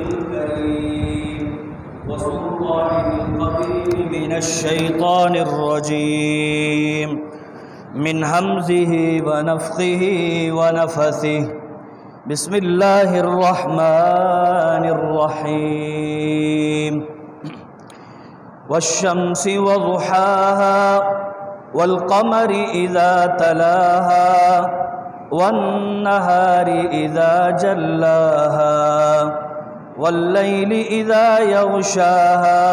الكريم وسلطانه القديم من الشيطان الرجيم من همزه ونفخه ونفثه بسم الله الرحمن الرحيم والشمس وضحاها والقمر إذا تلاها والنهار إذا جلاها والليل إذا يغشاها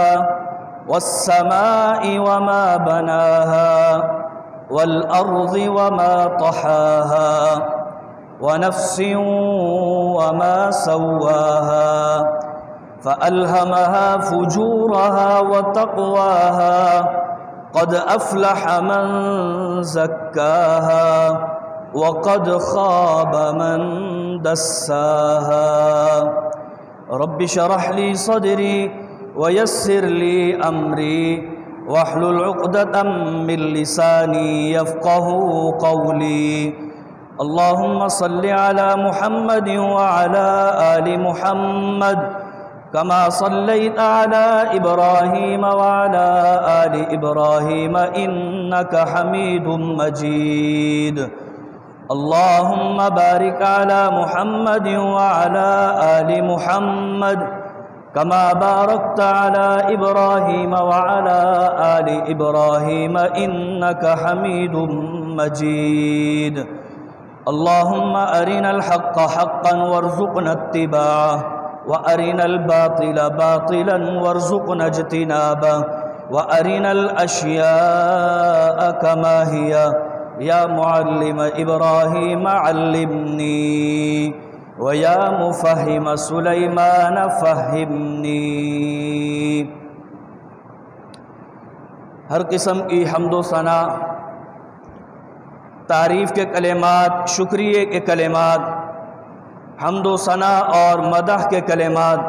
والسماء وما بناها والأرض وما طحاها ونفس وما سواها فألهمها فجورها وتقواها قد أفلح من زكاها وقد خاب من دساها رب اشرح لي صدري ويسر لي أمري واحلل عقدة من لساني يفقه قولي اللهم صل على محمد وعلى آل محمد كما صليت على إبراهيم وعلى آل إبراهيم إنك حميد مجيد اللهم بارك على محمد وعلى آل محمد كما باركت على إبراهيم وعلى آل إبراهيم إنك حميد مجيد اللهم أرنا الحق حقا وارزقنا اتباعه وأرنا الباطل باطلا وارزقنا اجتنابه وأرنا الأشياء كما هي يا معلم إبراهيم علمني ويا مفهم سليمان فهمني ہر قسم کی حمد و ثنا، تعریف کے کلمات، شکریہ کے کلمات، حمد و ثنا اور مدح کے کلمات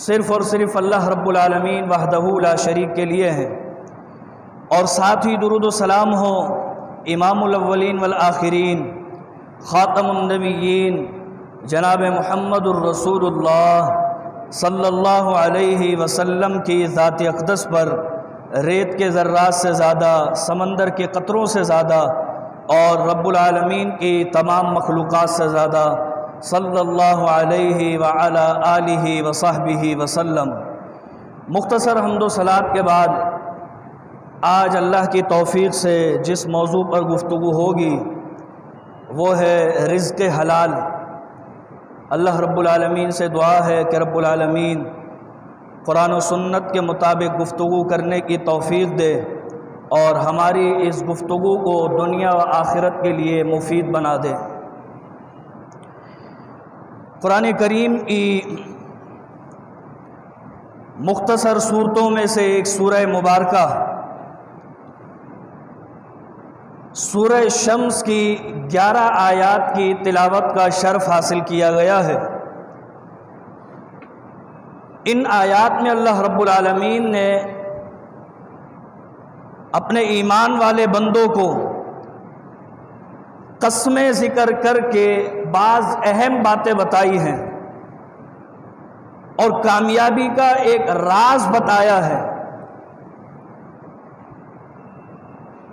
صرف اور صرف اللہ رب العالمین وحدہ لا شریک کے لیے ہیں، اور ساتھ ہی درود و سلام ہو امام الاولین والآخرین خاتم النبیین جناب محمد الرسول اللہ صلی اللہ علیہ وسلم کی ذات اقدس پر، ریت کے ذرات سے زیادہ، سمندر کے قطروں سے زیادہ اور رب العالمین کی تمام مخلوقات سے زیادہ صلی اللہ علیہ وعلی آلہ وصحبہ وسلم۔ مختصر حمد و صلات کے بعد آج اللہ کی توفیق سے جس موضوع پر گفتگو ہوگی وہ ہے رزق حلال۔ اللہ رب العالمین سے دعا ہے کہ رب العالمین قرآن و سنت کے مطابق گفتگو کرنے کی توفیق دے اور ہماری اس گفتگو کو دنیا و آخرت کے لیے مفید بنا دے۔ قرآن کریم کی مختصر صورتوں میں سے ایک سورہ مبارکہ سورہ شمس کی 11 آیات کی تلاوت کا شرف حاصل کیا گیا ہے۔ ان آیات میں اللہ رب العالمین نے اپنے ایمان والے بندوں کو قسمیں ذکر کر کے بعض اہم باتیں بتائی ہیں اور کامیابی کا ایک راز بتایا ہے۔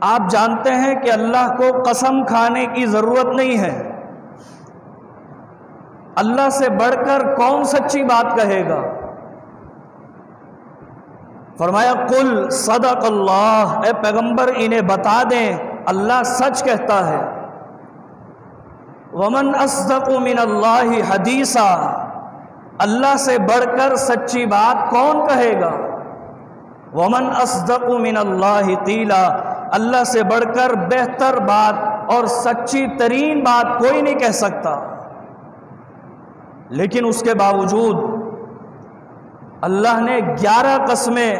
آپ جانتے ہیں کہ اللہ کو قسم کھانے کی ضرورت نہیں ہے، اللہ سے بڑھ کر کون سچی بات کہے گا؟ فرمایا قل صدق اللہ، اے پیغمبر انہیں بتا دیں اللہ سچ کہتا ہے۔ ومن اصدق من اللہ حدیثا، اللہ سے بڑھ کر سچی بات کون کہے گا؟ ومن اصدق من اللہ قیلا، اللہ سے بڑھ کر بہتر بات اور سچی ترین بات کوئی نہیں کہہ سکتا۔ لیکن اس کے باوجود اللہ نے 11 قسمیں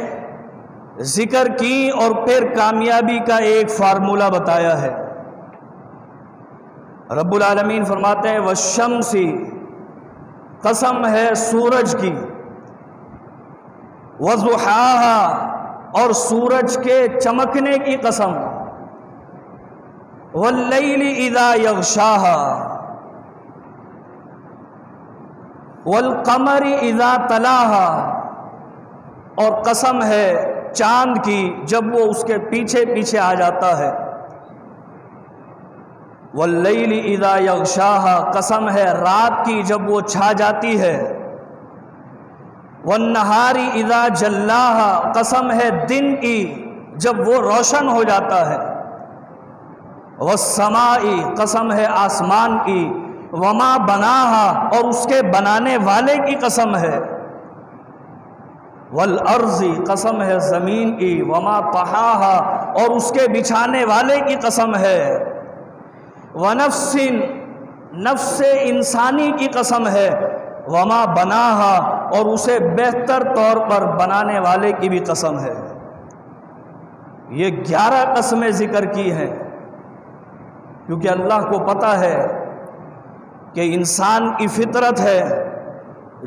ذکر کی اور پھر کامیابی کا ایک فارمولہ بتایا ہے۔ رب العالمین فرماتے ہیں والشمس، قسم ہے سورج کی، وضحاها، اور سورج کے چمکنے کی قسم، واللیل اذا یغشاها، والقمر اذا تلاہا، اور قسم ہے چاند کی جب وہ اس کے پیچھے پیچھے آ جاتا ہے، واللیل اذا یغشاہا، قسم ہے رات کی جب وہ چھا جاتی ہے، والنہار اذا جلاہا، قسم ہے دن کی جب وہ روشن ہو جاتا ہے، والسماء، قسم ہے آسمان کی، وما بناہا، اور اس کے بنانے والے کی قسم ہے، والارض، قسم ہے زمین کی، وما طحاہا، اور اس کے بچھانے والے کی قسم ہے، ونفس، نفس انسانی کی قسم ہے، وما بناہا، اور اسے بہتر طور پر بنانے والے کی بھی قسم ہے۔ یہ 11 قسمیں ذکر کی ہیں، کیونکہ اللہ کو پتہ ہے کہ انسان کی فطرت ہے،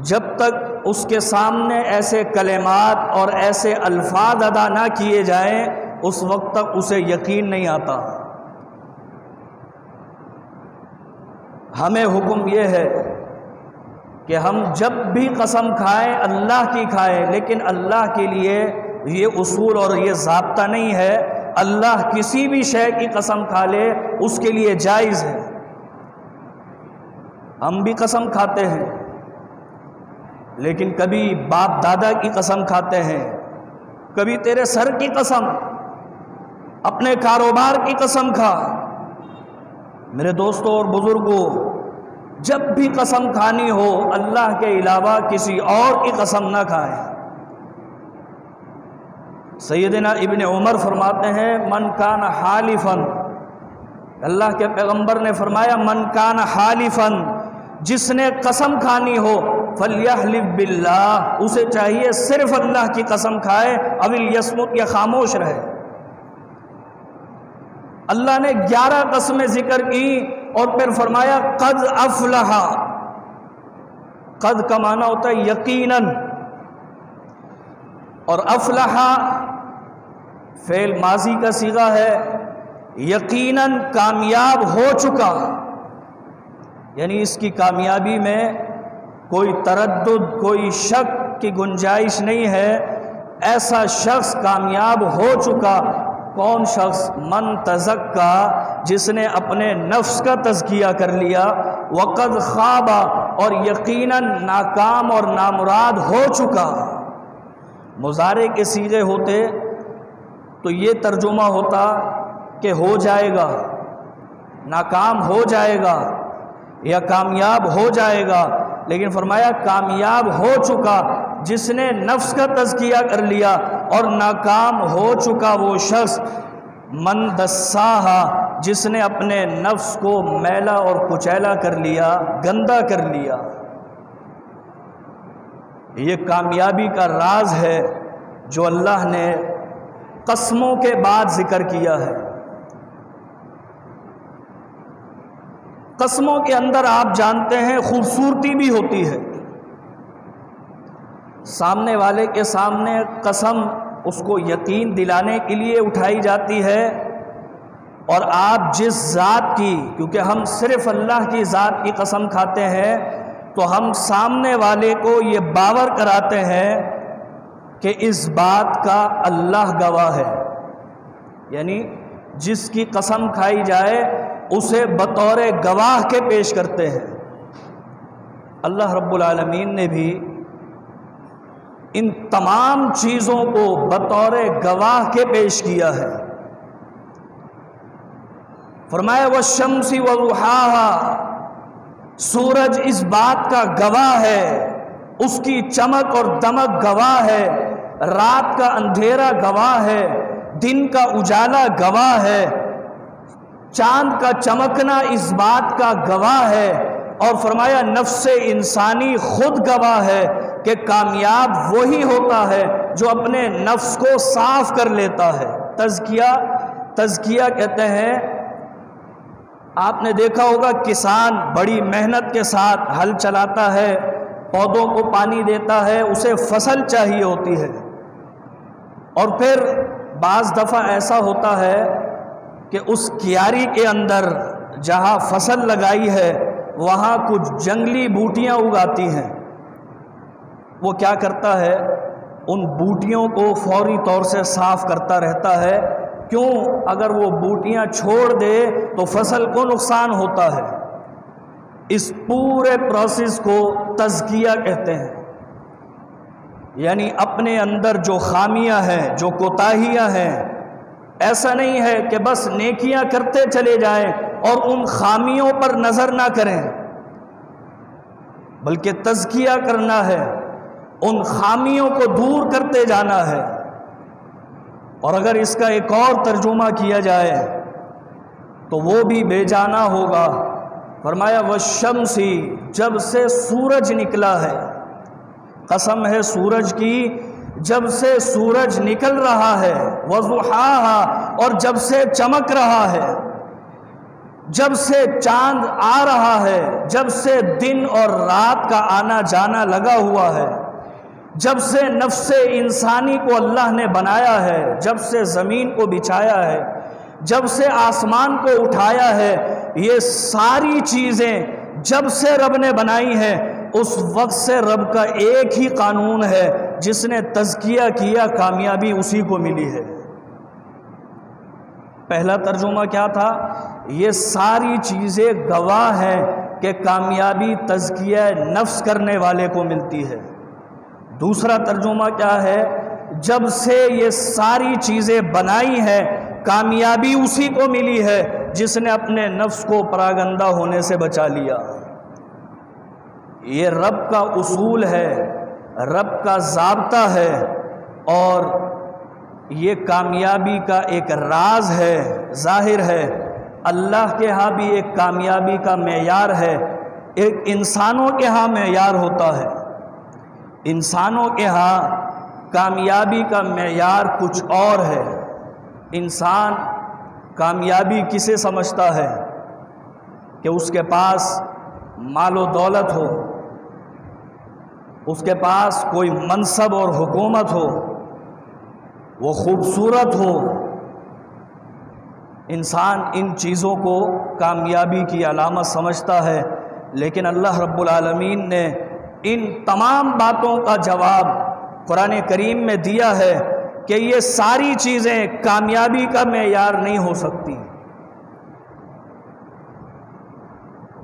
جب تک اس کے سامنے ایسے کلمات اور ایسے الفاظ ادا نہ کیے جائیں اس وقت تک اسے یقین نہیں آتا۔ ہمیں حکم یہ ہے کہ ہم جب بھی قسم کھائیں اللہ کی کھائیں، لیکن اللہ کے لیے یہ اصول اور یہ ضابطہ نہیں ہے اللہ کسی بھی شے کی قسم کھا لے اس کے لیے جائز ہے۔ ہم بھی قسم کھاتے ہیں، لیکن کبھی باپ دادا کی قسم کھاتے ہیں، کبھی تیرے سر کی قسم، اپنے کاروبار کی قسم کھا۔ میرے دوستوں اور بزرگوں، جب بھی قسم کھانی ہو اللہ کے علاوہ کسی اور کی قسم نہ کھائیں۔ سیدنا ابن عمر فرماتے ہیں من کان حالفا، اللہ کے پیغمبر نے فرمایا من کان حالفا، جس نے قسم کھانی ہو فلیحلف باللہ، اسے چاہیے صرف اللہ کی قسم کھائے، او لیصمت، یا خاموش رہے۔ اللہ نے 11 قسمیں ذکر کی اور پھر فرمایا قد افلح، قد کا معنی ہوتا ہے یقیناً، اور افلح فعل ماضی کا صیغہ ہے، یقیناً کامیاب ہو چکا، یعنی اس کی کامیابی میں کوئی تردد، کوئی شک کی گنجائش نہیں ہے، ایسا شخص کامیاب ہو چکا۔ کون شخص؟ من تزکا، جس نے اپنے نفس کا تزکیہ کر لیا، وقد خواب، اور یقیناً ناکام اور نامراد ہو چکا۔ مضارع کے صیغے ہوتے تو یہ ترجمہ ہوتا کہ ہو جائے گا، ناکام ہو جائے گا یا کامیاب ہو جائے گا، لیکن فرمایا کامیاب ہو چکا جس نے نفس کا تزکیہ کر لیا، اور ناکام ہو چکا وہ شخص من دساہا، جس نے اپنے نفس کو میلا اور کچیلا کر لیا، گندا کر لیا۔ یہ کامیابی کا راز ہے جو اللہ نے قسموں کے بعد ذکر کیا ہے۔ قسموں کے اندر آپ جانتے ہیں خوبصورتی بھی ہوتی ہے، سامنے والے کے سامنے قسم اس کو یقین دلانے کے لیے اٹھائی جاتی ہے، اور آپ جس ذات کی، کیونکہ ہم صرف اللہ کی ذات کی قسم کھاتے ہیں، تو ہم سامنے والے کو یہ باور کراتے ہیں کہ اس بات کا اللہ گواہ ہے، یعنی جس کی قسم کھائی جائے اسے بطور گواہ کے پیش کرتے ہیں۔ اللہ رب العالمین نے بھی ان تمام چیزوں کو بطور گواہ کے پیش کیا ہے۔ فرمایا والشمس وضحاہا، سورج اس بات کا گواہ ہے، اس کی چمک اور دمک گواہ ہے، رات کا اندھیرا گواہ ہے، دن کا اجالا گواہ ہے، چاند کا چمکنا اس بات کا گواہ ہے، اور فرمایا نفس انسانی خود گواہ ہے کہ کامیاب وہی ہوتا ہے جو اپنے نفس کو صاف کر لیتا ہے۔ تزکیہ کہتے ہیں، آپ نے دیکھا ہوگا کسان بڑی محنت کے ساتھ ہل چلاتا ہے، پودوں کو پانی دیتا ہے، اسے فصل چاہیے ہوتی ہے، اور پھر بعض دفعہ ایسا ہوتا ہے کہ اس کیاری کے اندر جہاں فصل لگائی ہے وہاں کچھ جنگلی بوٹیاں اگاتی ہیں، وہ کیا کرتا ہے؟ ان بوٹیوں کو فوری طور سے صاف کرتا رہتا ہے. کیوں؟ اگر وہ بوٹیاں چھوڑ دے تو فصل کو نقصان ہوتا ہے. اس پورے پروسیس کو تزکیہ کہتے ہیں. یعنی اپنے اندر جو خامیاں ہیں، جو کوتاہیاں ہیں، ایسا نہیں ہے کہ بس نیکیاں کرتے چلے جائیں اور ان خامیوں پر نظر نہ کریں، بلکہ تزکیہ کرنا ہے، ان خامیوں کو دور کرتے جانا ہے. اور اگر اس کا ایک اور ترجمہ کیا جائے تو وہ بھی بے جانا ہوگا. فرمایا والشمسی، جب سے سورج نکلا ہے، قسم ہے سورج کی، جب سے سورج نکل رہا ہے، وضحاہا، اور جب سے چمک رہا ہے، جب سے چاند آ رہا ہے، جب سے دن اور رات کا آنا جانا لگا ہوا ہے، جب سے نفس انسانی کو اللہ نے بنایا ہے، جب سے زمین کو بچھایا ہے، جب سے آسمان کو اٹھایا ہے، یہ ساری چیزیں جب سے رب نے بنائی ہیں، اس وقت سے رب کا ایک ہی قانون ہے، جس نے تزکیہ کیا کامیابی اسی کو ملی ہے. پہلا ترجمہ کیا تھا؟ یہ ساری چیزیں گواہ ہیں کہ کامیابی تزکیہ نفس کرنے والے کو ملتی ہے. دوسرا ترجمہ کیا ہے؟ جب سے یہ ساری چیزیں بنائی ہیں، کامیابی اسی کو ملی ہے جس نے اپنے نفس کو پراگندہ ہونے سے بچا لیا. یہ رب کا اصول ہے، رب کا ضابطہ ہے، اور یہ کامیابی کا ایک راز ہے، ظاہر ہے. اللہ کے ہاں بھی ایک کامیابی کا معیار ہے، ایک انسانوں کے ہاں معیار ہوتا ہے. انسانوں کے ہاں کامیابی کا معیار کچھ اور ہے. انسان کامیابی کسے سمجھتا ہے؟ کہ اس کے پاس مال و دولت ہو، اس کے پاس کوئی منصب اور حکومت ہو، وہ خوبصورت ہو. انسان ان چیزوں کو کامیابی کی علامت سمجھتا ہے، لیکن اللہ رب العالمین نے ان تمام باتوں کا جواب قرآن کریم میں دیا ہے کہ یہ ساری چیزیں کامیابی کا معیار نہیں ہو سکتی.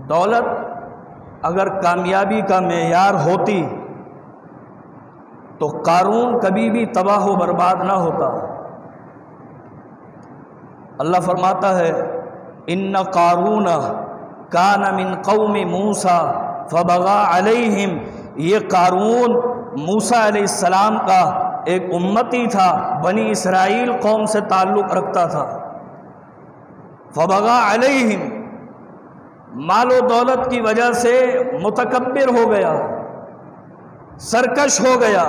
دولت اگر کامیابی کا معیار ہوتی تو قارون کبھی بھی تباہ و برباد نہ ہوتا. اللہ فرماتا ہے ان قارون کان من قوم موسیٰ فبغى علیہم. یہ قارون موسیٰ علیہ السلام کا ایک امتی تھا، بنی اسرائیل قوم سے تعلق رکھتا تھا. فبغى علیہم، مال و دولت کی وجہ سے متکبر ہو گیا، سرکش ہو گیا.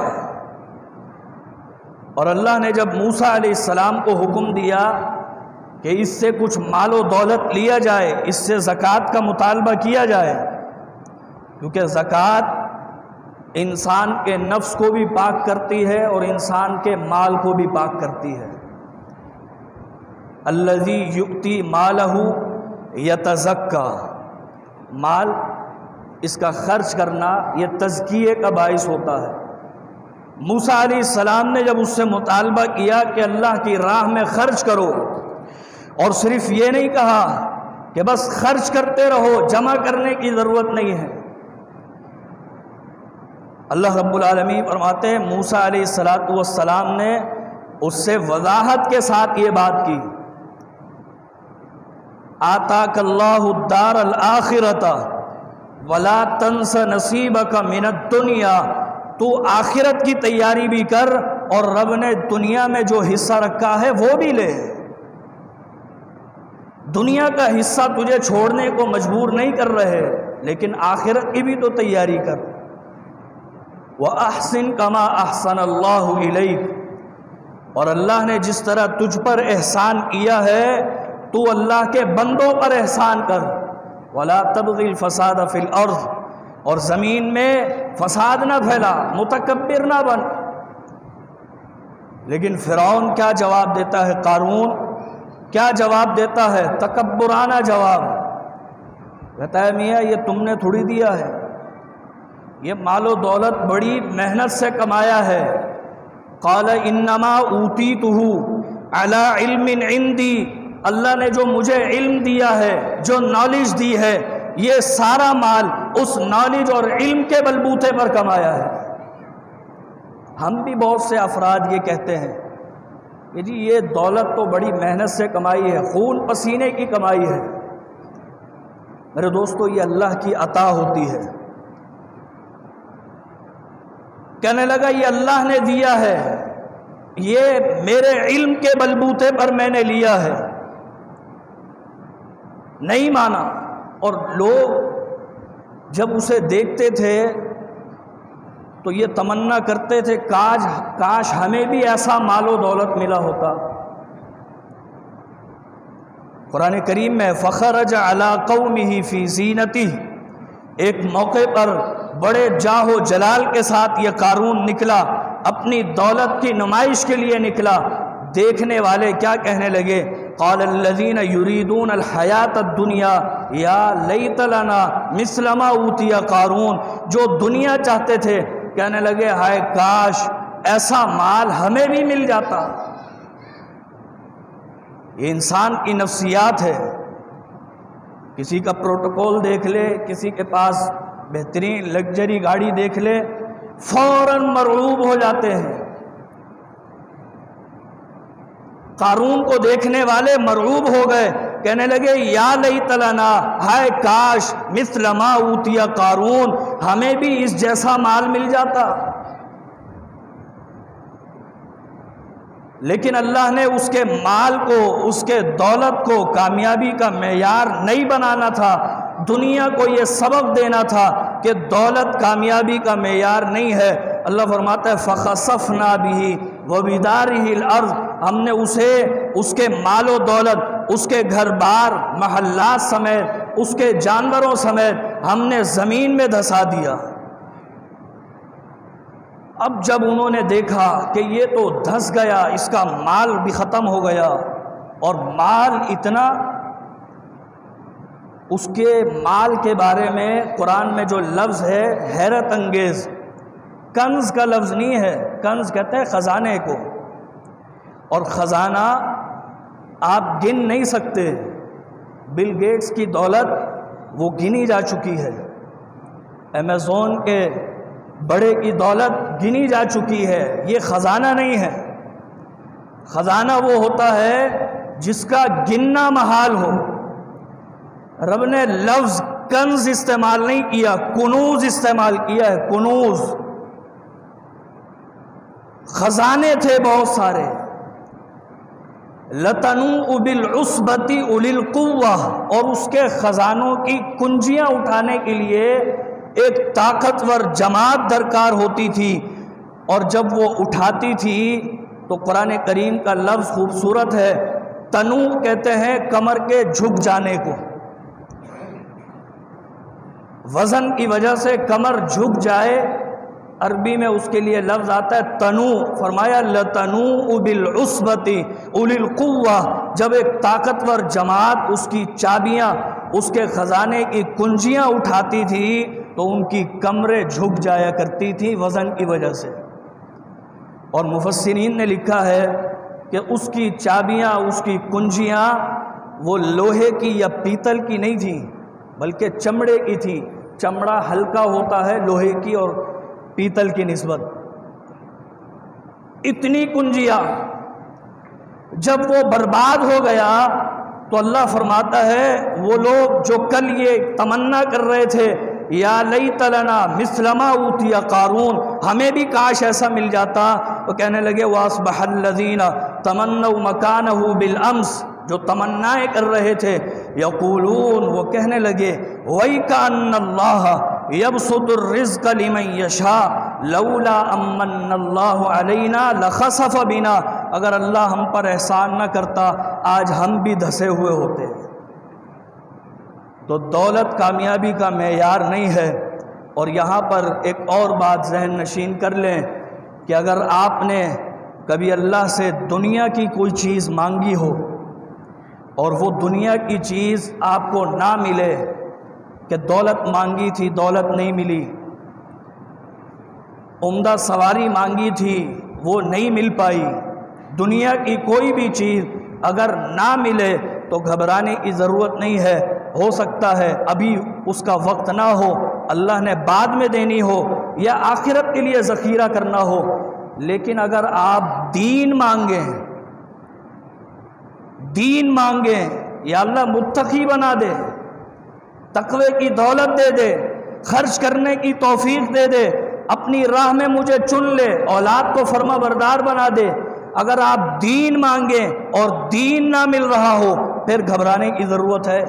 اور اللہ نے جب موسیٰ علیہ السلام کو حکم دیا کہ اس سے کچھ مال و دولت لیا جائے، اس سے زکوٰۃ کا مطالبہ کیا جائے، کیونکہ زکوٰۃ انسان کے نفس کو بھی پاک کرتی ہے اور انسان کے مال کو بھی پاک کرتی ہے. الذی یؤتی مالہ یتزکیٰ، مال اس کا خرچ کرنا یہ تزکیے کا باعث ہوتا ہے. موسیٰ علیہ السلام نے جب اس سے مطالبہ کیا کہ اللہ کی راہ میں خرچ کرو، اور صرف یہ نہیں کہا کہ بس خرچ کرتے رہو، جمع کرنے کی ضرورت نہیں ہے. اللہ رب العالمین فرماتے ہیں موسیٰ علیہ السلام نے اس سے وضاحت کے ساتھ یہ بات کی، آتاک اللہ الدار الآخرۃ ولا تنس نصیبک من الدنیا. تو آخرت کی تیاری بھی کر اور رب نے دنیا میں جو حصہ رکھا ہے وہ بھی لے. دنیا کا حصہ تجھے چھوڑنے کو مجبور نہیں کر رہے، لیکن آخرت کی بھی تو تیاری کر. وَأَحْسِن كَمَا أَحْسَنَ اللَّهُ إِلَيْكَ، اور اللہ نے جس طرح تجھ پر احسان کیا ہے تو اللہ کے بندوں پر احسان کر. وَلَا تَبْغِ الْفَسَادَ فِي الْأَرْضِ، اور زمین میں فساد نہ پھیلا، متکبر نہ بن. لیکن فرعون کیا جواب دیتا ہے؟ قارون کیا جواب دیتا ہے؟ تکبرانہ جواب. کہتا ہے میاں یہ تم نے تھوڑی دیا ہے، یہ مال و دولت بڑی محنت سے کمایا ہے۔ قال انما اوتیتہ علی علم عندی، اللہ نے جو مجھے علم دیا ہے، جو نالج دی ہے، یہ سارا مال اس نالج اور علم کے بلبوتے پر کمایا ہے۔ ہم بھی بہت سے افراد یہ کہتے ہیں کہ جی یہ دولت تو بڑی محنت سے کمائی ہے، خون پسینے کی کمائی ہے۔ میرے دوستو، یہ اللہ کی عطا ہوتی ہے۔ کہنے لگا یہ اللہ نے دیا ہے، یہ میرے علم کے بلبوتے پر میں نے لیا ہے۔ نہیں مانا، اور لوگ جب اسے دیکھتے تھے تو یہ تمنا کرتے تھے کاش ہمیں بھی ایسا مال و دولت ملا ہوتا۔ قرآن کریم میں فخرج علی قومہ فی زینتہ، ایک موقع پر بڑے جاہ و جلال کے ساتھ یہ قارون نکلا، اپنی دولت کی نمائش کے لیے نکلا۔ دیکھنے والے کیا کہنے لگے؟ قال الذین یریدون الحیات الدنیا یا لیت لنا مثل ما اوتی قارون، جو دنیا چاہتے تھے کہنے لگے ہائے کاش ایسا مال ہمیں بھی مل جاتا۔ یہ انسان کی نفسیات ہے۔ کسی کا پروٹوکول دیکھ لے، کسی کے پاس بہترین لگژری گاڑی دیکھ لے، فوراً مرعوب ہو جاتے ہیں۔ قارون کو دیکھنے والے مرعوب ہو گئے، کہنے لگے یا لیت لنا، ہائے کاش مثل ما اوتی قارون، ہمیں بھی اس جیسا مال مل جاتا۔ لیکن اللہ نے اس کے مال کو، اس کے دولت کو کامیابی کا معیار نہیں بنانا تھا، دنیا کو یہ سبق دینا تھا کہ دولت کامیابی کا معیار نہیں ہے۔ اللہ فرماتا ہے فَخَسَفْنَا بِهِ وَبِدَارِهِ الْأَرْضِ، ہم نے اسے، اس کے مال و دولت، اس کے گھر بار محلات سمیت، اس کے جانوروں سمیت ہم نے زمین میں دھسا دیا۔ اب جب انہوں نے دیکھا کہ یہ تو دھس گیا، اس کا مال بھی ختم ہو گیا، اور مال اتنا، اس کے مال کے بارے میں قرآن میں جو لفظ ہے حیرت انگیز، کنز کا لفظ نہیں ہے، کنز کہتے ہیں خزانے کو، اور خزانہ آپ گن نہیں سکتے۔ بل گیٹس کی دولت وہ گنی جا چکی ہے، ایمیزون کے بڑے کی دولت گنی جا چکی ہے، یہ خزانہ نہیں ہے۔ خزانہ وہ ہوتا ہے جس کا گننا محال ہو۔ رب نے لفظ کنز استعمال نہیں کیا، کنوز استعمال کیا ہے، کنوز۔ خزانے تھے بہت سارے۔ لَتَنُوءُ بِالْعُصْبَةِ أُولِي الْقُوَّةِ، اور اس کے خزانوں کی کنجیاں اٹھانے کے لیے ایک طاقتور جماعت درکار ہوتی تھی، اور جب وہ اٹھاتی تھی تو قرآن کریم کا لفظ خوبصورت ہے، تنو کہتے ہیں کمر کے جھک جانے کو، وزن کی وجہ سے کمر جھک جائے، عربی میں اس کے لیے لفظ آتا ہے تنو۔ فرمایا لَتَنُوءُ بِالْعُصْبَةِ أُولِي الْقُوَّةِ، جب ایک طاقتور جماعت اس کی چابیاں، اس کے خزانے کی کنجیاں اٹھاتی تھی تو ان کی کمریں جھک جایا کرتی تھی وزن کی وجہ سے۔ اور مفسرین نے لکھا ہے کہ اس کی چابیاں، اس کی کنجیاں وہ لوہے کی یا پیتل کی نہیں تھیں بلکہ چمڑے کی تھی۔ چمڑا ہلکا ہوتا ہے لوہے کی اور پیتل کی نسبت۔ اتنی کنجیاں جب وہ برباد ہو گیا تو اللہ فرماتا ہے وہ لوگ جو کل یہ تمنا کر رہے تھے یا لیت لنا مثل ما اوتی قارون، ہمیں بھی کاش ایسا مل جاتا، تو کہنے لگے وَأَصْبَحَ الَّذِينَ تَمَنَّوْا مَكَانَهُ بِالْأَمْسِ، جو تمنائیں کر رہے تھے، یقولون، وہ کہنے لگے وَيْكَأَنَّ اللَّهَ يَبْسُطُ الرِّزْقَ لِمَن يَشَاءُ لَوْلَا أَمَّنَّ اللَّهُ عَلَيْنَا لَخَسَفَ بِنَا، اگر اللہ ہم پر احسان نہ کرتا آج ہم بھی دھسے ہوئے ہوتے۔ تو دولت کامیابی کا معیار نہیں ہے۔ اور یہاں پر ایک اور بات ذہن نشین کر لیں کہ اگر آپ نے کبھی اللہ سے دنیا کی کوئی چیز مانگی ہو اور وہ دنیا کی چیز آپ کو نہ ملے، کہ دولت مانگی تھی دولت نہیں ملی، عمدہ سواری مانگی تھی وہ نہیں مل پائی، دنیا کی کوئی بھی چیز اگر نہ ملے تو گھبرانے کی ضرورت نہیں ہے، ہو سکتا ہے ابھی اس کا وقت نہ ہو، اللہ نے بعد میں دینی ہو یا آخرت کے لیے ذخیرہ کرنا ہو، لیکن اگر آپ دین مانگیں یا اللہ متقی بنا دے، تقوی کی دولت دے دے، خرچ کرنے کی توفیق دے دے، اپنی راہ میں مجھے چن لے، اولاد کو فرما بردار بنا دے، اگر آپ دین مانگیں اور دین نہ مل رہا ہو پھر گھبرانے کی ضرورت ہے۔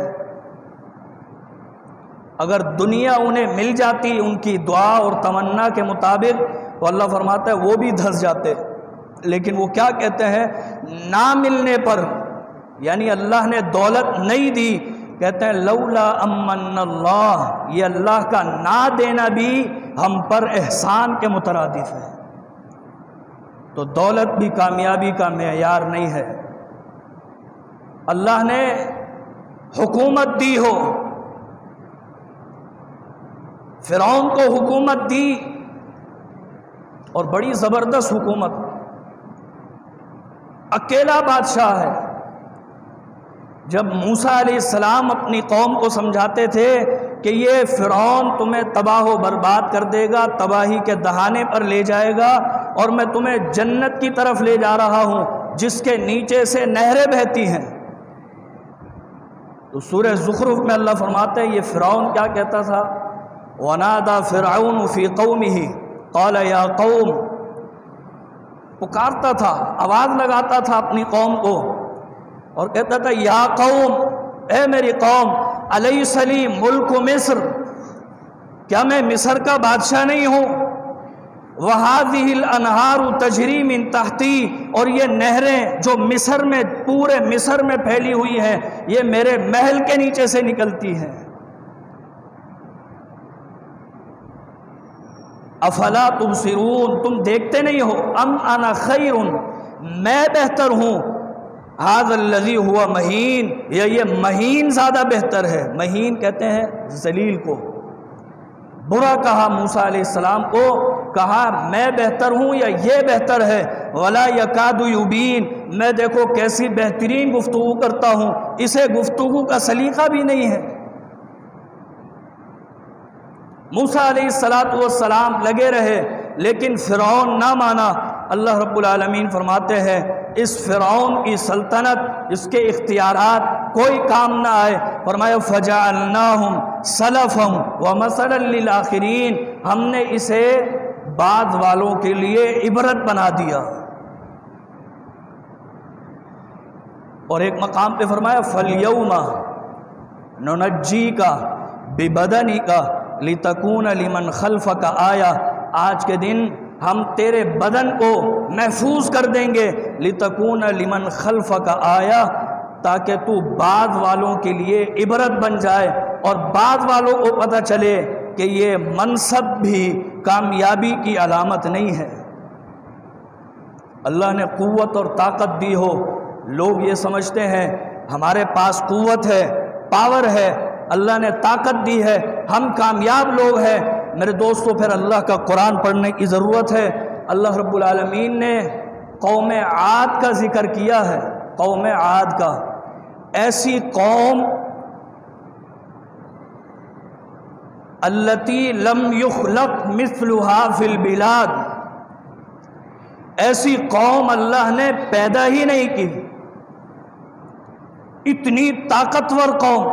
اگر دنیا انہیں مل جاتی ان کی دعا اور تمنا کے مطابق تو اللہ فرماتا ہے وہ بھی دھس جاتے، لیکن وہ کیا کہتے ہیں نہ ملنے پر، یعنی اللہ نے دولت نہیں دی، کہتے ہیں لولا امن اللہ، یہ اللہ کا نہ دینا بھی ہم پر احسان کے مترادف ہے۔ تو دولت بھی کامیابی کا معیار نہیں ہے۔ اللہ نے حکومت دی ہو، فرعون کو حکومت دی اور بڑی زبردست حکومت، اکیلا بادشاہ ہے۔ جب موسیٰ علیہ السلام اپنی قوم کو سمجھاتے تھے کہ یہ فرعون تمہیں تباہ و برباد کر دے گا، تباہی کے دہانے پر لے جائے گا، اور میں تمہیں جنت کی طرف لے جا رہا ہوں جس کے نیچے سے نہریں بہتی ہیں، تو سورہ زخرف میں اللہ فرماتے ہیں یہ فرعون کیا کہتا تھا، وَنَادَى فِرْعَوْنُ فِي قَوْمِهِ قَالَ يَا قَوْمِ، پکارتا تھا، آواز لگاتا تھا اپنی قوم کو اور کہتا تھا یا قوم، اے میری قوم، الیس لی ملک مصر، کیا میں مصر کا بادشاہ نہیں ہوں، وَهَذِهِ الْأَنْهَارُ تَجْرِي مِن تَحْتِي، اور یہ نہریں جو مصر میں پورے مصر میں پھیلی ہوئی ہیں یہ میرے محل کے نیچے سے نکلتی ہیں، افلا تبصرون، تم دیکھتے نہیں ہو، ام انا خیر، میں بہتر ہوں، ھذا الذی ہوا مہین، یہ مہین زیادہ بہتر ہے۔ مہین کہتے ہیں ذلیل کو، برا کہا موسیٰ علیہ السلام کو، کہا میں بہتر ہوں یا یہ بہتر ہے، ولا یکاد یبین، میں دیکھو کیسی بہترین گفتگو کرتا ہوں، اسے گفتگو کا سلیقہ بھی نہیں ہے۔ موسیٰ علیہ السلام لگے رہے لیکن فرعون نہ مانا۔ اللہ رب العالمین فرماتے ہیں اس فرعون کی سلطنت، اس کے اختیارات کوئی کام نہ آئے، فرمایا فَجَعَلْنَاهُمْ سَلَفًا وَمَثَلًا لِلْآخِرِينَ، ہم نے اسے بعد والوں کے لیے عبرت بنا دیا۔ اور ایک مقام پہ فرمایا فَالْيَوْمَ نُنَجِّيكَ بِبَدَنِكَ لِتَكُونَ لِمَنْ خَلْفَكَ آیَةً، آج کے دن ہم تیرے بدن کو محفوظ کر دیں گے، لِتَكُونَ لِمَنْ خَلْفَكَ آیَةً، تاکہ تو بعد والوں کے لیے عبرت بن جائے اور بعد والوں کو پتہ چلے کہ یہ منصب بھی کامیابی کی علامت نہیں ہے۔ اللہ نے قوت اور طاقت دی ہو، لوگ یہ سمجھتے ہیں ہمارے پاس قوت ہے، پاور ہے، اللہ نے طاقت دی ہے، ہم کامیاب لوگ ہیں۔ میرے دوستو پھر اللہ کا قرآن پڑھنے کی ضرورت ہے۔ اللہ رب العالمین نے قوم عاد کا ذکر کیا ہے، قوم عاد کا، ایسی قوم التی لم یخلق مثلها فی البلاد، ایسی قوم اللہ نے پیدا ہی نہیں کی، اتنی طاقتور قوم،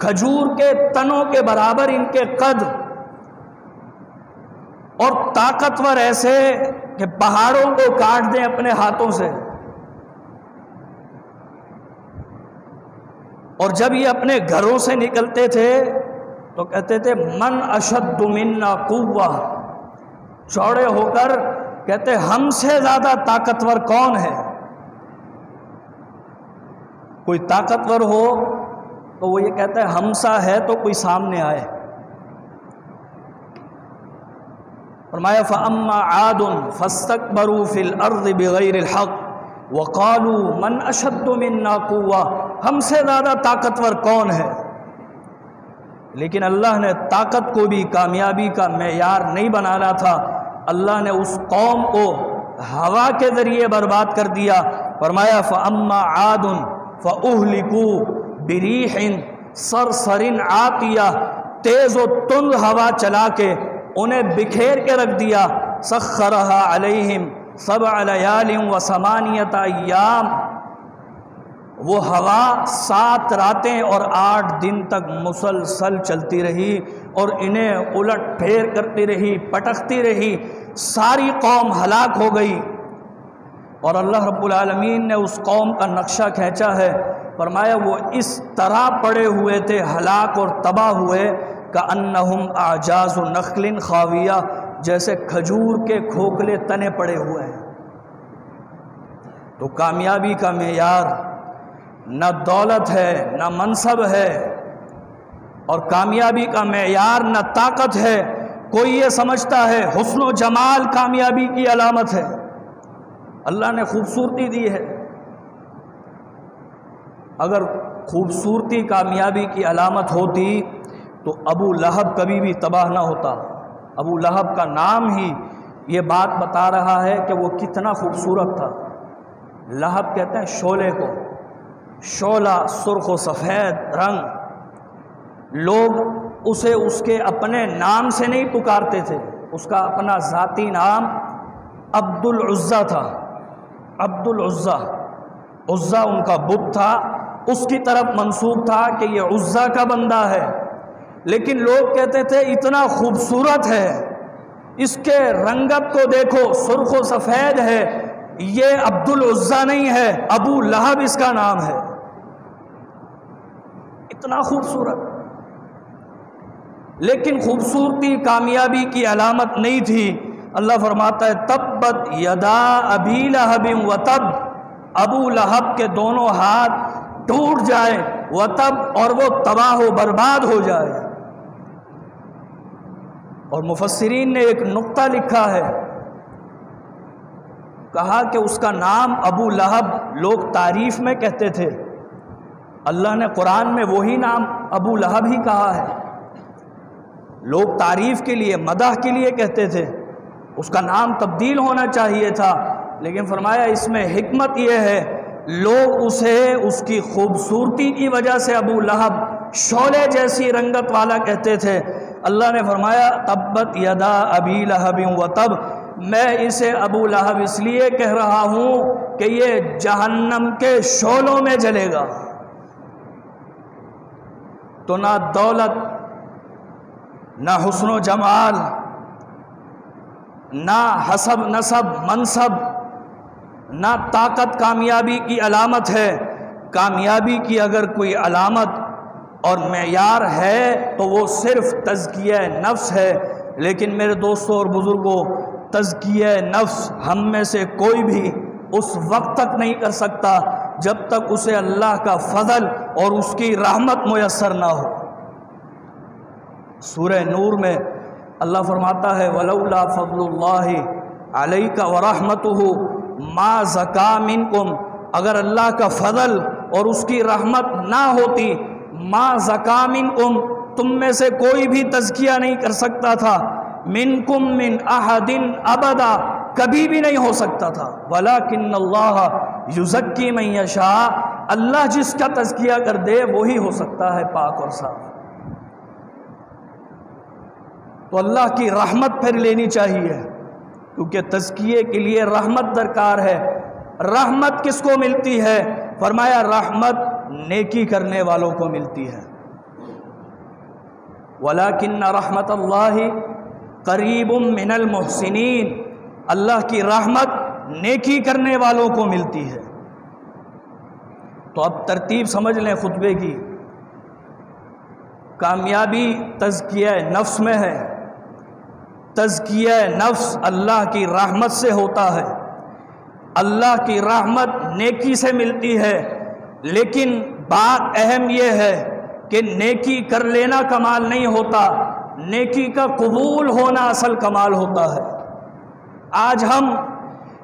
کھجور کے تنوں کے برابر ان کے قد، اور طاقتور ایسے کہ پہاڑوں کو کاٹ دیں اپنے ہاتھوں سے۔ اور جب یہ اپنے گھروں سے نکلتے تھے تو کہتے تھے من اشد منا قوہ، چوڑے ہو کر کہتے ہم سے زیادہ طاقتور کون ہے؟ کوئی طاقتور ہو تو وہ یہ کہتا ہے ہمسا ہے تو کوئی سامنے آئے۔ فرمایا فَأَمَّا عَادٌ فَاسْتَكْبَرُوا فِي الْأَرْضِ بِغَيْرِ الْحَقِّ وَقَالُوا مَنْ أَشَدُّ مِنَّا قُوَّةً، ہم سے زیادہ طاقتور کون ہے؟ لیکن اللہ نے طاقت کو بھی کامیابی کا معیار نہیں بنانا تھا، اللہ نے اس قوم کو ہوا کے ذریعے برباد کر دیا۔ فرمایا فَأَمَّا عَادٌ فَأُهْلِكُوا بِرِيحٍ صَرْصَرٍ عَاتِيَةٍ، تیز و تند ہوا چلا کے انہیں بکھیر کے رکھ دیا۔ سَخَّرَهَا عَلَيْهِمْ 7 لَيَالٍ و8 أَيَّامٍ، وہ ہوا 7 راتیں اور 8 دن تک مسلسل چلتی رہی اور انہیں الٹ پھیر کرتی رہی، پٹکتی رہی، ساری قوم ہلاک ہو گئی۔ اور اللہ رب العالمین نے اس قوم کا نقشہ کھینچا ہے، فرمایا وہ اس طرح پڑے ہوئے تھے، ہلاک اور تباہ ہوئے، کأنہم اعجاز نخل خاویہ، جیسے کھجور کے کھوکھلے تنے پڑے ہوئے ہیں۔ تو کامیابی کا معیار نہ دولت ہے، نہ منصب ہے، اور کامیابی کا معیار نہ طاقت ہے۔ کوئی یہ سمجھتا ہے حسن و جمال کامیابی کی علامت ہے، اللہ نے خوبصورتی دی ہے۔ اگر خوبصورتی کامیابی کی علامت ہوتی تو ابو لہب کبھی بھی تباہ نہ ہوتا۔ ابو لہب کا نام ہی یہ بات بتا رہا ہے کہ وہ کتنا خوبصورت تھا۔ لہب کہتے ہیں شعلے کو، شعلہ سرخ و سفید رنگ، لوگ اسے اس کے اپنے نام سے نہیں پکارتے تھے، اس کا اپنا ذاتی نام عبد العزیٰ تھا۔ عبد العزیٰ، عزیٰ ان کا بت تھا، اس کی طرف منسوب تھا کہ یہ عزیٰ کا بندہ ہے، لیکن لوگ کہتے تھے اتنا خوبصورت ہے، اس کے رنگت کو دیکھو سرخ و سفید ہے، یہ عبد العزیٰ نہیں ہے، ابو لہب اس کا نام ہے، اتنا خوبصورت۔ لیکن خوبصورتی کامیابی کی علامت نہیں تھی۔ اللہ فرماتا ہے تبت یدا ابی لہب وتب، ابو لہب کے دونوں ہاتھ ٹوٹ جائے، وتب، اور وہ تباہ و برباد ہو جائے۔ اور مفسرین نے ایک نقطہ لکھا ہے، کہا کہ اس کا نام ابو لہب لوگ تعریف میں کہتے تھے، اللہ نے قرآن میں وہی نام ابو لہب ہی کہا ہے، لوگ تعریف کے لیے، مدح کے لیے کہتے تھے، اس کا نام تبدیل ہونا چاہیے تھا، لیکن فرمایا اس میں حکمت یہ ہے، لوگ اسے اس کی خوبصورتی کی وجہ سے ابو لہب شعلے جیسی رنگت والا کہتے تھے۔ اللہ نے فرمایا تبت یدا ابی لہب وتب، میں اسے ابو لہب اس لیے کہہ رہا ہوں کہ یہ جہنم کے شعلوں میں جلے گا۔ تو نہ دولت، نہ حسن و جمال، نہ حسب نسب منصب، نہ طاقت کامیابی کی علامت ہے۔ کامیابی کی اگر کوئی علامت اور معیار ہے تو وہ صرف تزکیہ نفس ہے، لیکن میرے دوستوں اور بزرگوں، تزکیہ نفس ہم میں سے کوئی بھی اس وقت تک نہیں کر سکتا جب تک اسے اللہ کا فضل اور اس کی رحمت میسر نہ ہو۔ سورہ نور میں اللہ فرماتا ہے وَلَوْلَا فَضْلُ اللَّهِ عَلَيْكَ وَرَحْمَتُهُ مَا زَكَىٰ مِنْكُمْ، اگر اللہ کا فضل اور اس کی رحمت نہ ہوتی، مَا زَكَىٰ مِنْكُمْ، تم میں سے کوئی بھی تزکیہ نہیں کر سکتا تھا، مِنْكُمْ مِنْ أَحَدٍ أَبَدًا، کبھی بھی نہیں ہو سکتا تھا، وَلَكِنَّ اللَّهَ يُزَكِّي مَن يَشَاءُ، اللہ جس کا تزکیہ کر دے وہی ہو سکتا ہے پاک اور صاف۔ تو اللہ کی رحمت پھر لینی چاہیے، کیونکہ تزکیے کے لیے رحمت درکار ہے۔ رحمت کس کو ملتی ہے؟ فرمایا رحمت نیکی کرنے والوں کو ملتی ہے۔ وَلَكِنَّ رَحْمَتَ اللَّهِ قَرِيبٌ مِّنَ الْمُحْسِنِينَ، اللہ کی رحمت نیکی کرنے والوں کو ملتی ہے۔ تو اب ترتیب سمجھ لیں خطبے کی۔ کامیابی تزکیہ نفس میں ہے، تزکیہ نفس اللہ کی رحمت سے ہوتا ہے، اللہ کی رحمت نیکی سے ملتی ہے، لیکن بات اہم یہ ہے کہ نیکی کر لینا کمال نہیں ہوتا، نیکی کا قبول ہونا اصل کمال ہوتا ہے۔ آج ہم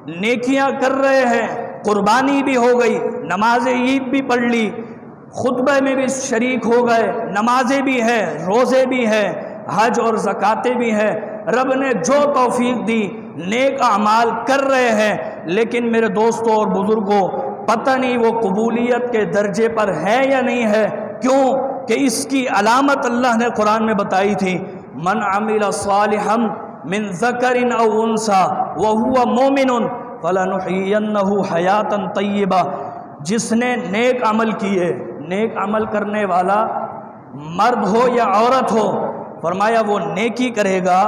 نیکیاں کر رہے ہیں، قربانی بھی ہو گئی، نماز عید بھی پڑھ لی، خطبے میں بھی شریک ہو گئے، نمازیں بھی ہیں، روزے بھی ہیں، حج اور زکاتیں بھی ہیں، رب نے جو توفیق دی نیک اعمال کر رہے ہیں، لیکن میرے دوستوں اور بزرگوں پتہ نہیں وہ قبولیت کے درجے پر ہے یا نہیں ہے۔ کیوں کہ اس کی علامت اللہ نے قرآن میں بتائی تھی، من عمل صالحا من ذکر او انثی وہو مومن فلنحیینہ حیاتا طیبہ، جس نے نیک عمل کیے، نیک عمل کرنے والا مرد ہو یا عورت ہو، فرمایا وہ نیکی کرے گا،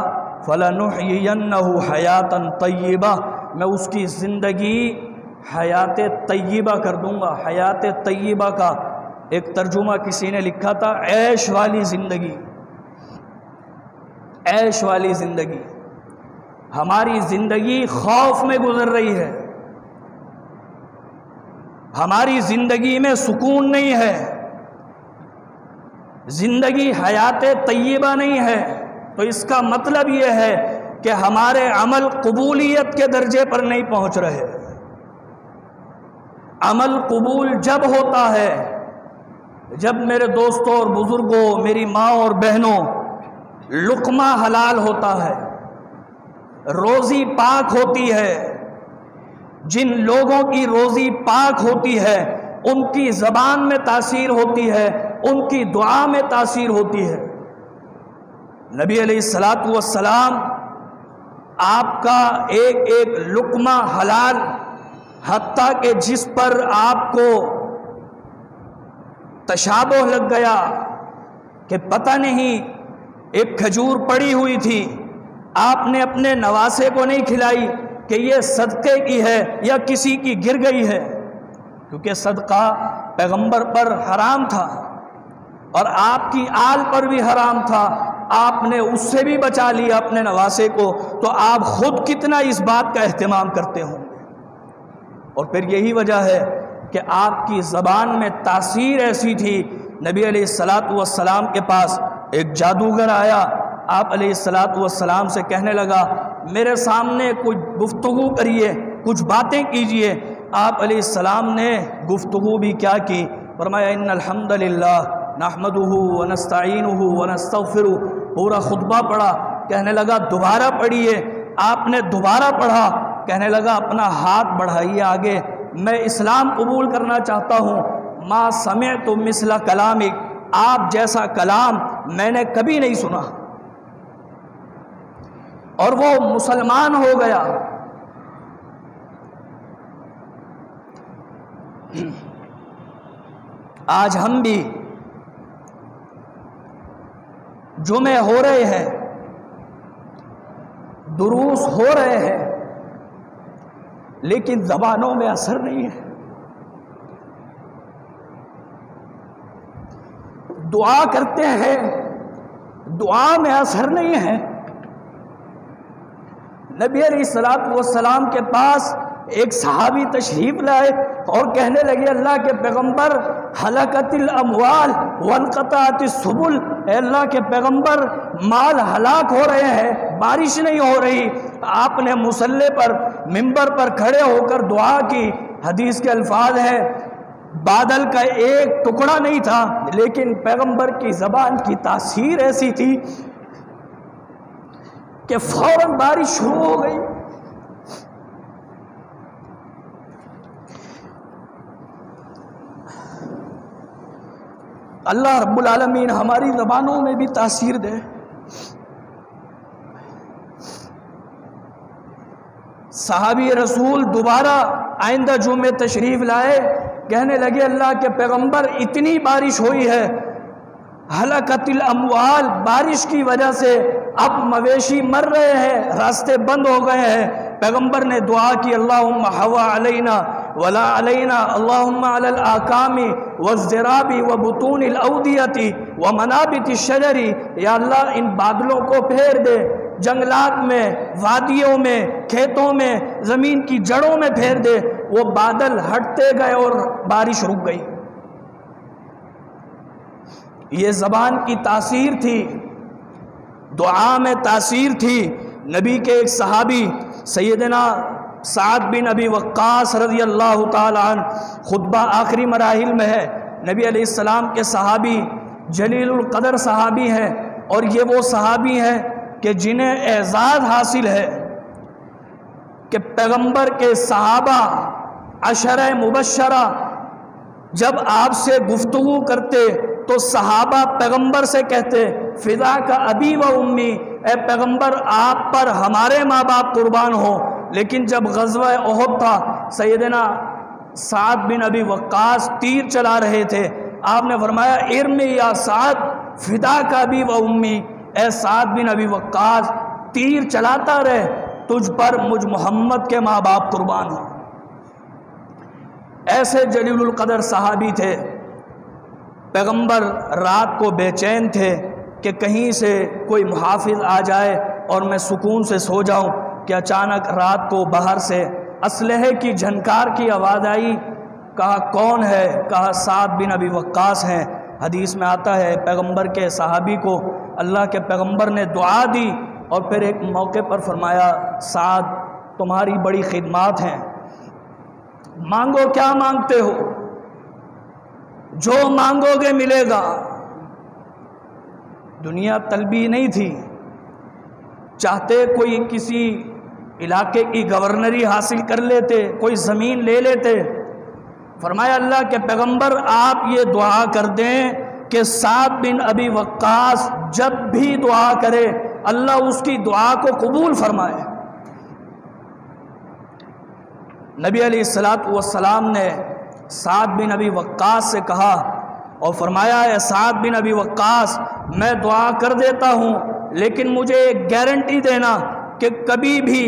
فلنحیینہ حیاتا طیبہ، میں اس کی زندگی حیات طیبہ کر دوں گا۔ حیات طیبہ کا ایک ترجمہ کسی نے لکھا تھا، عیش والی زندگی، عیش والی زندگی۔ ہماری زندگی خوف میں گزر رہی ہے، ہماری زندگی میں سکون نہیں ہے، زندگی حیات طیبہ نہیں ہے، تو اس کا مطلب یہ ہے کہ ہمارے عمل قبولیت کے درجے پر نہیں پہنچ رہے۔ عمل قبول جب ہوتا ہے جب میرے دوستوں اور بزرگوں، میری ماں اور بہنوں، لقمہ حلال ہوتا ہے، روزی پاک ہوتی ہے۔ جن لوگوں کی روزی پاک ہوتی ہے ان کی زبان میں تاثیر ہوتی ہے، ان کی دعا میں تاثیر ہوتی ہے۔ نبی علیہ السلام آپ کا ایک ایک لقمہ حلال، حتیٰ کہ جس پر آپ کو تشابہ لگ گیا کہ پتہ نہیں ایک کھجور پڑی ہوئی تھی، آپ نے اپنے نواسے کو نہیں کھلائی کہ یہ صدقے کی ہے یا کسی کی گر گئی ہے، کیونکہ صدقہ پیغمبر پر حرام تھا اور آپ کی آل پر بھی حرام تھا، آپ نے اس سے بھی بچا لیا اپنے نواسے کو، تو آپ خود کتنا اس بات کا اہتمام کرتے ہوں گے۔ اور پھر یہی وجہ ہے کہ آپ کی زبان میں تاثیر ایسی تھی۔ نبی علیہ السلام کے پاس ایک جادوگر آیا، آپ علیہ السلام سے کہنے لگا میرے سامنے کچھ گفتگو کریے، کچھ باتیں کیجئے۔ آپ علیہ السلام نے گفتگو بھی کیا کی، فرمایا ان الحمدللہ نحمدہ ونستعینہ ونستغفرہ، پورا خطبہ پڑھا، کہنے لگا دوبارہ پڑھیے، آپ نے دوبارہ پڑھا، کہنے لگا اپنا ہاتھ بڑھائیے آگے، میں اسلام قبول کرنا چاہتا ہوں۔ ما سمعت مثل کلامک، آپ جیسا کلام میں نے کبھی نہیں سنا، اور وہ مسلمان ہو گیا۔ آج ہم بھی جمعے ہو رہے ہیں، دروس ہو رہے ہیں، لیکن زبانوں میں اثر نہیں ہے۔ دعا کرتے ہیں، دعا میں اثر نہیں ہے۔ نبی علیہ السلام کے پاس ایک صحابی تشریف لائے اور کہنے لگے اللہ کے پیغمبر ہلکت الاموال وانقطعت السبل، اے اللہ کے پیغمبر مال ہلاک ہو رہے ہیں، بارش نہیں ہو رہی۔ آپ نے مصلی پر منبر پر کھڑے ہو کر دعا کی، حدیث کے الفاظ ہیں بادل کا ایک ٹکڑا نہیں تھا، لیکن پیغمبر کی زبان کی تاثیر ایسی تھی کہ فوراً بارش شروع ہو گئی۔ اللہ رب العالمین ہماری زبانوں میں بھی تاثیر دے۔ صحابی رسول دوبارہ آئندہ جمعے تشریف لائے، کہنے لگے اللہ کے پیغمبر اتنی بارش ہوئی ہے، ہلاکت الاموال، بارش کی وجہ سے اب مویشی مر رہے ہیں، راستے بند ہو گئے ہیں۔ پیغمبر نے دعا کی اللہم حوا علینا ولا علینا، اللہم علی الاکام والزراب وبطون الاودیۃ ومنابت الشجر، یا اللہ ان بادلوں کو پھیر دے، جنگلات میں، وادیوں میں، کھیتوں میں، زمین کی جڑوں میں پھیر دے۔ وہ بادل ہٹتے گئے اور بارش رک گئی۔ یہ زبان کی تاثیر تھی، دعا میں تاثیر تھی۔ نبی کے ایک صحابی سیدنا سعد بن ابی وقاص رضی اللہ تعالی عنہ، خطبہ آخری مراحل میں ہے، نبی علیہ السلام کے صحابی جلیل القدر صحابی ہیں، اور یہ وہ صحابی ہیں کہ جنہیں اعزاز حاصل ہے کہ پیغمبر کے صحابہ عشرہ مبشرہ جب آپ سے گفتگو کرتے تو صحابہ پیغمبر سے کہتے فدا کا ابی و امی، اے پیغمبر آپ پر ہمارے ماں باپ قربان ہو۔ لیکن جب غزوہ احد تھا، سیدنا سعد بن ابی وقاص تیر چلا رہے تھے، آپ نے فرمایا ارمی یا سعد فدا کا ابی و امی، اے سعد بن ابی وقاص تیر چلاتا رہے، تجھ پر مجھ محمد کے ماں باپ قربان ہوں۔ ایسے جلیل القدر صحابی تھے۔ پیغمبر رات کو بے چین تھے کہ کہیں سے کوئی محافظ آ جائے اور میں سکون سے سو جاؤں، کہ اچانک رات کو باہر سے اسلحے کی جھنکار کی آواز آئی۔ کہا کون ہے؟ کہا سعد بن ابی وقاص ہیں۔ حدیث میں آتا ہے پیغمبر کے صحابی کو اللہ کے پیغمبر نے دعا دی، اور پھر ایک موقع پر فرمایا سعد تمہاری بڑی خدمات ہیں، مانگو کیا مانگتے ہو، جو مانگو گے ملے گا۔ دنیا طلبی نہیں تھی، چاہتے کوئی کسی علاقے کی گورنری حاصل کر لیتے، کوئی زمین لے لیتے۔ فرمایا اللہ کے پیغمبر آپ یہ دعا کر دیں کہ سعد بن ابی وقاص جب بھی دعا کرے اللہ اس کی دعا کو قبول فرمائے۔ نبی علیہ السلام نے سعد بن ابی وقاص سے کہا اور فرمایا اے سعد بن ابی وقاص میں دعا کر دیتا ہوں، لیکن مجھے ایک گارنٹی دینا کہ کبھی بھی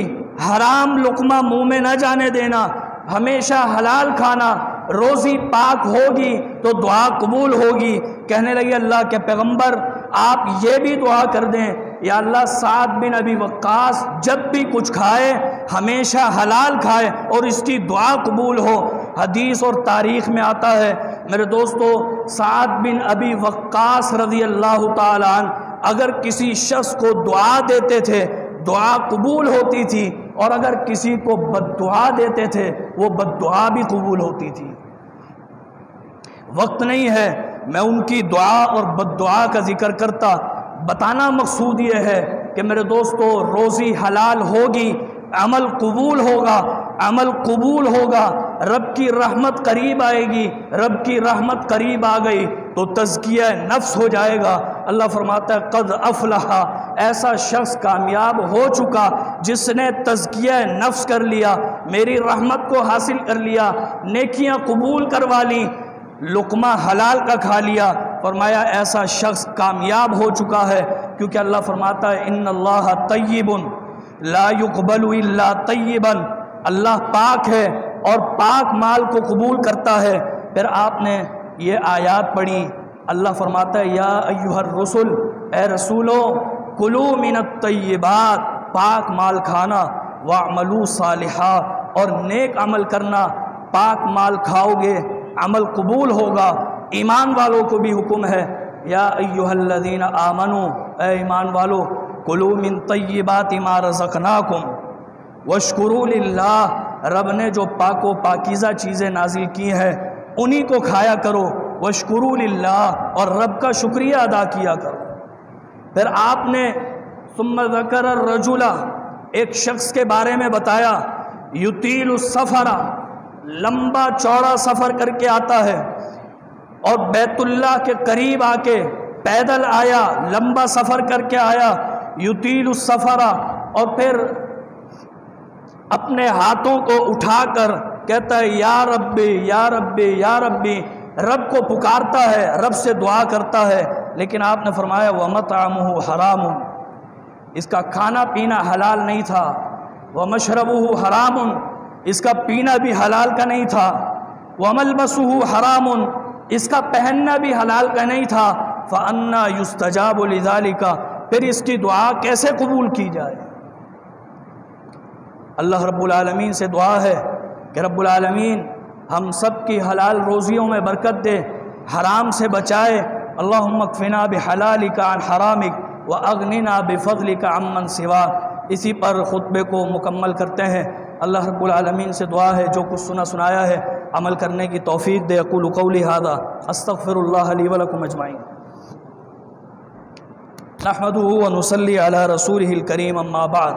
حرام لقمہ منہ میں نہ جانے دینا، ہمیشہ حلال کھانا، روزی پاک ہوگی تو دعا قبول ہوگی۔ کہنے لگے اللہ کے پیغمبر آپ یہ بھی دعا کر دیں یا اللہ سعد بن ابی وقاص جب بھی کچھ کھائے ہمیشہ حلال کھائے اور اس کی دعا قبول ہو۔ حدیث اور تاریخ میں آتا ہے میرے دوستو، سعد بن ابی وقاص رضی اللہ تعالی عنہ اگر کسی شخص کو دعا دیتے تھے دعا قبول ہوتی تھی، اور اگر کسی کو بد دعا دیتے تھے وہ بد دعا بھی قبول ہوتی تھی۔ وقت نہیں ہے میں ان کی دعا اور بد دعا کا ذکر کرتا، بتانا مقصود یہ ہے کہ میرے دوستو روزی حلال ہوگی، عمل قبول ہوگا، عمل قبول ہوگا، رب کی رحمت قریب آئے گی، رب کی رحمت قریب آ گئی تو تزکیہ نفس ہو جائے گا۔ اللہ فرماتا ہے قد افلح، ایسا شخص کامیاب ہو چکا جس نے تزکیہ نفس کر لیا، میری رحمت کو حاصل کر لیا، نیکیاں قبول کروا لی، لقمہ حلال کا کھا لیا۔ فرمایا ایسا شخص کامیاب ہو چکا ہے، کیونکہ اللہ فرماتا ہے ان اللہ طیب لا يقبل الا طیبا، اللہ پاک ہے اور پاک مال کو قبول کرتا ہے۔ پھر آپ نے یہ آیات پڑھی، اللہ فرماتا ہے یا ایھا الرسل، اے رسولو کلوا من الطیبات، پاک مال کھانا، واعملوا صالحا، اور نیک عمل کرنا، پاک مال کھاؤ گے عمل قبول ہوگا۔ ایمان والوں کو بھی حکم ہے یا ایھا الذین آمنوا، اے ایمان والو کلوا من طیبات ما رزقناکم واشکروا للہ، رب نے جو پاک و پاکیزہ چیزیں نازل کی ہیں انہی کو کھایا کرو، واشکروا للہ، اور رب کا شکریہ ادا کیا کرو۔ پھر آپ نے ثم ذکر الرجل، ایک شخص کے بارے میں بتایا یطیل السفر، لمبا چوڑا سفر کر کے آتا ہے، اور بیت اللہ کے قریب آ کے پیدل آیا، لمبا سفر کر کے آیا، یطیل السفر، اور پھر اپنے ہاتھوں کو اٹھا کر کہتا ہے یا ربی یا ربی یا ربی، رب کو پکارتا ہے، رب سے دعا کرتا ہے۔ لیکن آپ نے فرمایا وَمَطْعَمُهُ حَرَامٌ، اس کا کھانا پینا حلال نہیں تھا، وَمَشْرَبُهُ حَرَامٌ، اس کا پینا بھی حلال کا نہیں تھا، وَمَلْبَسُهُ حَرَامٌ، اس کا پہننا بھی حلال کا نہیں تھا، فَأَنَّا يُسْتَجَابُ لِذَلِكَ، پھر اس کی دعا کیسے قبول کی جائے؟ اللہ رب العالمین سے دعا ہے کہ رب العالمین ہم سب کی حلال روزیوں میں برکت دے، حرام سے بچائے۔ اللہم اکفنا بحلالک عن حرامک واغننا بفضلک عمن سواک۔ اسی پر خطبے کو مکمل کرتے ہیں۔ اللہ رب العالمین سے دعا ہے جو کچھ سنا سنایا ہے عمل کرنے کی توفیق دے۔ اقول قولی ھذا استغفر اللہ لی ولکم اجمعین۔ نحمدہ ونصلی علی رسولہ الکریم، اما بعد۔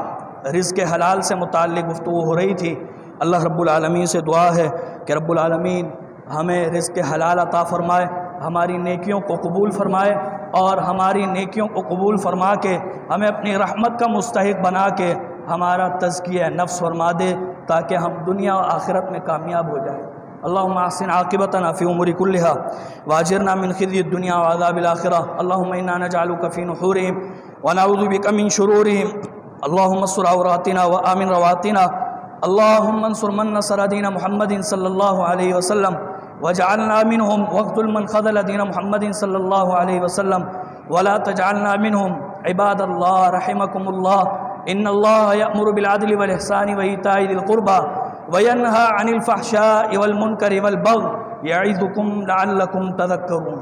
رزق حلال سے متعلق گفتگو ہو رہی تھی۔ اللہ رب العالمین سے دعا ہے کہ رب العالمین ہمیں رزق حلال عطا فرمائے، ہماری نیکیوں کو قبول فرمائے، اور ہماری نیکیوں کو قبول فرما کے ہمیں اپنی رحمت کا مستحق بنا کے ہمارا تزکیہ نفس فرما دے، تاکہ ہم دنیا و آخرت میں کامیاب ہو جائیں۔ اللہم احسن عاقبتنا فی امور کلہا واجرنا من خزی الدنیا وعذاب الآخرہ۔ اللہم انا نجعلک فی نحورہم ونعوذ بک من شرورہم۔ اللہم استر عوراتنا وآمن رواتنا۔ اللہم انصر من نصر دین محمد صلی اللہ علیہ وسلم وجعلنا منہم واقتل من خذل دین محمد صلی اللہ علیہ وسلم ولا تجعلنا منہم۔ عباد اللہ رحمکم اللہ، ان اللہ یأمر بالعدل والإحسان وإیتاء ذی القربى وینہی عن الفحشاء والمنکر والبغی یعظکم لعلکم تذکرون۔